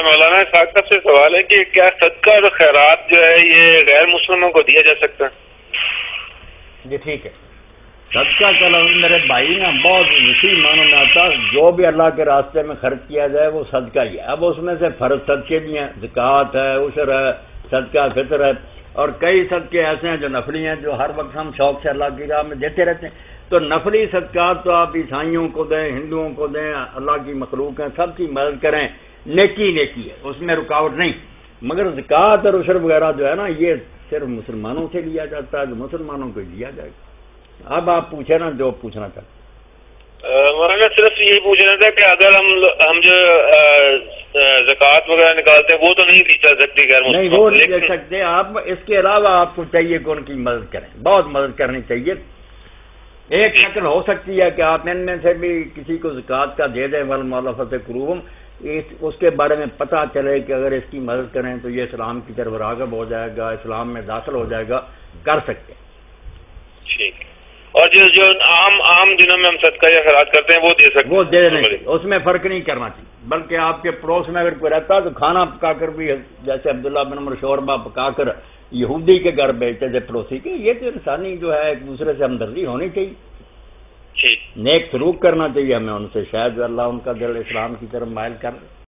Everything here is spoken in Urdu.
مولانا صاحب سے سوال ہے کہ کیا صدقہ اور خیرات جو ہے یہ غیر مسلموں کو دیا جا سکتا ہے؟ جی ٹھیک ہے. صدقہ کا لفظ میرے بھائی نا بہت وسیع معنوں میں آتا ہے. جو بھی اللہ کے راستے میں خرچ کیا جائے وہ صدقہ ہی ہے. اب اس میں سے فرض صدقے بھی ہیں، زکوٰۃ ہے، عشر ہے، صدقہ فطر ہے، اور کئی صدقے ایسے ہیں جو نفلی ہیں، جو ہر وقت ہم شوق سے اللہ کی راہ میں دیتے رہتے ہیں. تو نفلی صدقات تو آپ عیسائیوں کو دیں، ہندوؤں کو دیں، اللہ کی مخلوق ہیں، سب کی مدد کریں، نیکی نیکی ہے، اس میں رکاوٹ نہیں. مگر زکوٰۃ اور عشر وغیرہ جو ہے نا یہ صرف مسلمانوں سے لیا جاتا ہے، جو مسلمانوں کو دیا جائے گا. اب آپ پوچھیں نا جو پوچھنا چاہتے. مولانا صرف یہی پوچھنا تھا کہ اگر ہم جو زکوٰۃ وغیرہ نکالتے ہیں وہ تو نہیں لی جا سکتی غیر مسلم؟ نہیں وہ نہیں دے سکتے آپ. اس کے علاوہ آپ کو چاہیے کہ ان کی مدد کریں، بہت مدد کرنی چاہیے. ایک شکل ہو سکتی ہے کہ آپ ان میں سے بھی کسی کو زکوٰۃ کا دے دیں، والمؤلفۃ قلوبہم، اس کے بارے میں پتہ چلے کہ اگر اس کی مدد کریں تو یہ اسلام کی طرف راغب ہو جائے گا، اسلام میں داخل ہو جائے گا، کر سکتے ہیں. ٹھیک ہے. اور جو عام دنوں میں ہم صدقہ یا خیرات کرتے ہیں وہ دے سکتے ہیں؟ وہ دے نہیں، اس میں فرق نہیں کرنا چاہیے. بلکہ آپ کے پڑوس میں اگر کوئی رہتا ہے تو کھانا پکا کر بھی، جیسے عبداللہ بن عمر شوربہ پکا کر یہودی کے گھر بیچتے تھے پڑوسی کے، یہ تو انسانی جو ہے ایک دوسرے سے ہمدردی ہونی چاہیے، نیک سلوک کرنا چاہیے ہمیں ان سے. شاید اللہ ان کا دل اسلام کی طرف مائل کر